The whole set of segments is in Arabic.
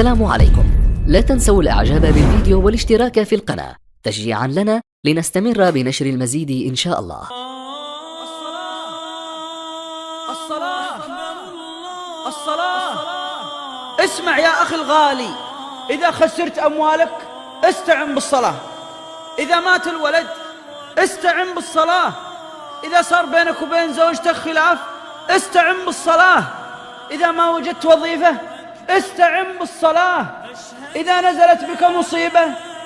السلام عليكم. لا تنسوا الإعجاب بالفيديو والاشتراك في القناة تشجيعا لنا لنستمر بنشر المزيد إن شاء الله. الصلاة. اسمع يا أخي الغالي، إذا خسرت أموالك استعن بالصلاة، إذا مات الولد استعن بالصلاة، إذا صار بينك وبين زوجتك خلاف استعن بالصلاة، إذا ما وجدت وظيفة استعن بالصلاة، إذا نزلت بك مصيبة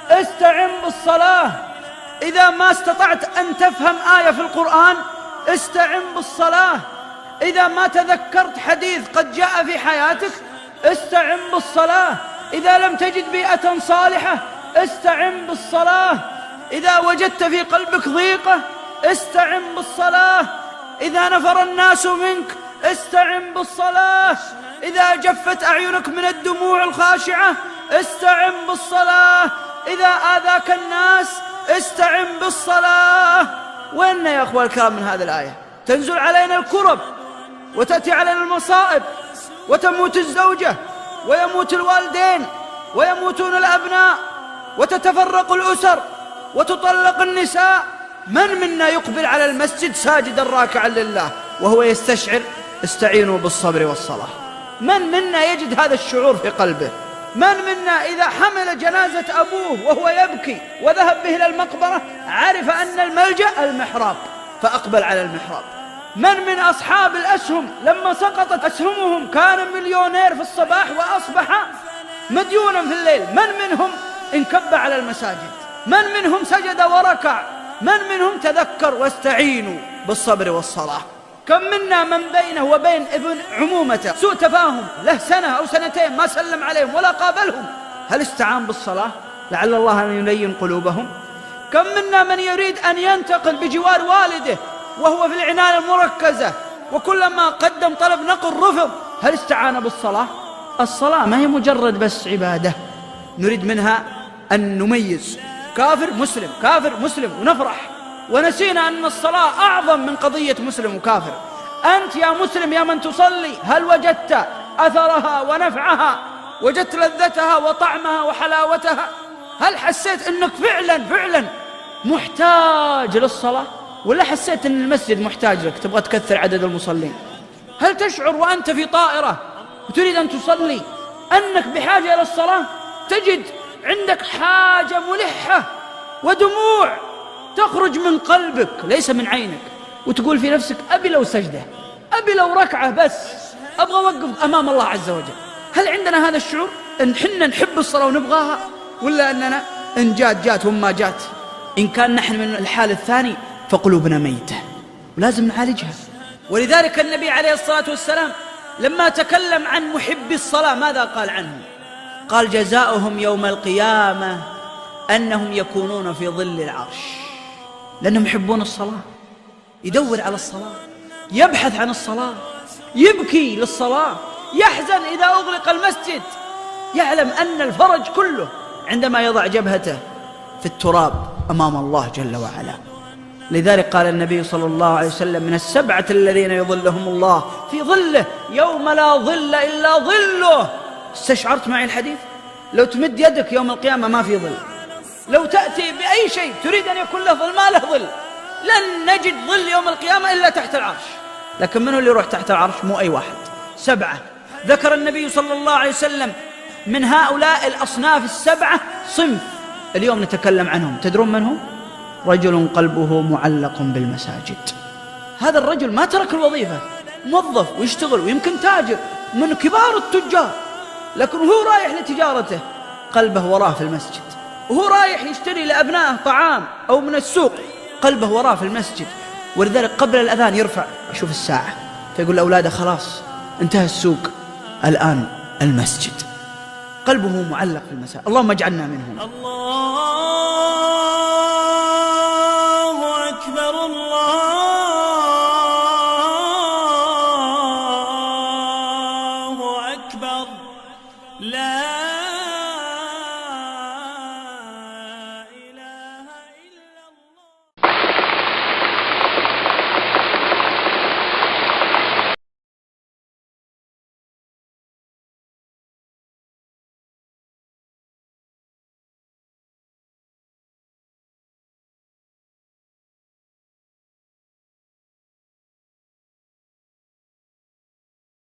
استعن بالصلاة، إذا ما استطعت أن تفهم آية في القرآن استعن بالصلاة، إذا ما تذكرت حديث قد جاء في حياتك استعن بالصلاة، إذا لم تجد بيئة صالحة استعن بالصلاة، إذا وجدت في قلبك ضيقة استعن بالصلاة، إذا نفر الناس منك استعن بالصلاة، إذا جفت أعينك من الدموع الخاشعة استعن بالصلاة، إذا آذاك الناس استعن بالصلاة. وإن يا أخوة الكرام من هذه الآية تنزل علينا الكرب وتأتي علينا المصائب وتموت الزوجة ويموت الوالدين ويموتون الأبناء وتتفرق الأسر وتطلق النساء. من منا يقبل على المسجد ساجدا راكعا لله وهو يستشعر استعينوا بالصبر والصلاة؟ من منا يجد هذا الشعور في قلبه؟ من منا إذا حمل جنازة أبوه وهو يبكي وذهب به إلى المقبرة عرف أن الملجأ المحراب فأقبل على المحراب؟ من أصحاب الأسهم لما سقطت أسهمهم كان مليونير في الصباح وأصبح مديونا في الليل؟ من منهم انكب على المساجد؟ من منهم سجد وركع؟ من منهم تذكر واستعينوا بالصبر والصلاة؟ كم منا من بينه وبين ابن عمومته سوء تفاهم له سنة أو سنتين ما سلم عليهم ولا قابلهم، هل استعان بالصلاة لعل الله أن يلين قلوبهم؟ كم منا من يريد أن ينتقل بجوار والده وهو في العناية المركزة وكلما قدم طلب نقل رفض، هل استعان بالصلاة؟ الصلاة ما هي مجرد بس عبادة نريد منها أن نميز كافر مسلم كافر مسلم ونفرح، ونسينا أن الصلاة أعظم من قضية مسلم وكافر. أنت يا مسلم يا من تصلي هل وجدت أثرها ونفعها؟ وجدت لذتها وطعمها وحلاوتها؟ هل حسيت أنك فعلا محتاج للصلاة؟ ولا حسيت أن المسجد محتاج لك تبغى تكثر عدد المصلين؟ هل تشعر وأنت في طائرة وتريد أن تصلي أنك بحاجة إلى الصلاة؟ تجد عندك حاجة ملحة ودموع تخرج من قلبك ليس من عينك، وتقول في نفسك أبي لو سجدة، أبي لو ركعة، بس أبغى أوقف أمام الله عز وجل. هل عندنا هذا الشعور أن حنا نحب الصلاة ونبغاها، ولا أننا إن جات وما جات؟ إن كان نحن من الحال الثاني فقلوبنا ميتة ولازم نعالجها. ولذلك النبي عليه الصلاة والسلام لما تكلم عن محبي الصلاة ماذا قال عنهم؟ قال جزاؤهم يوم القيامة أنهم يكونون في ظل العرش، لأنهم يحبون الصلاة، يدور على الصلاة، يبحث عن الصلاة، يبكي للصلاة، يحزن إذا أغلق المسجد، يعلم أن الفرج كله عندما يضع جبهته في التراب أمام الله جل وعلا. لذلك قال النبي صلى الله عليه وسلم من السبعة الذين يظلهم الله في ظله يوم لا ظل إلا ظله. استشعرت معي الحديث؟ لو تمد يدك يوم القيامة ما في ظل، لو تأتي بأي شيء تريد أن يكون له ظل ما له ظل، لن نجد ظل يوم القيامة إلا تحت العرش. لكن من هو اللي يروح تحت العرش؟ مو أي واحد، سبعة. ذكر النبي صلى الله عليه وسلم من هؤلاء الأصناف السبعة صنف اليوم نتكلم عنهم. تدرون من هم؟ رجل قلبه معلق بالمساجد. هذا الرجل ما ترك الوظيفة، موظف ويشتغل ويمكن تاجر من كبار التجار، لكن هو رايح لتجارته قلبه وراه في المسجد، وهو رايح يشتري لأبنائه طعام أو من السوق قلبه وراه في المسجد. ولذلك قبل الأذان يرفع يشوف الساعة فيقول لأولاده خلاص انتهى السوق الآن المسجد، قلبه معلق في المساجد. اللهم اجعلنا منهم. الله أكبر الله أكبر لا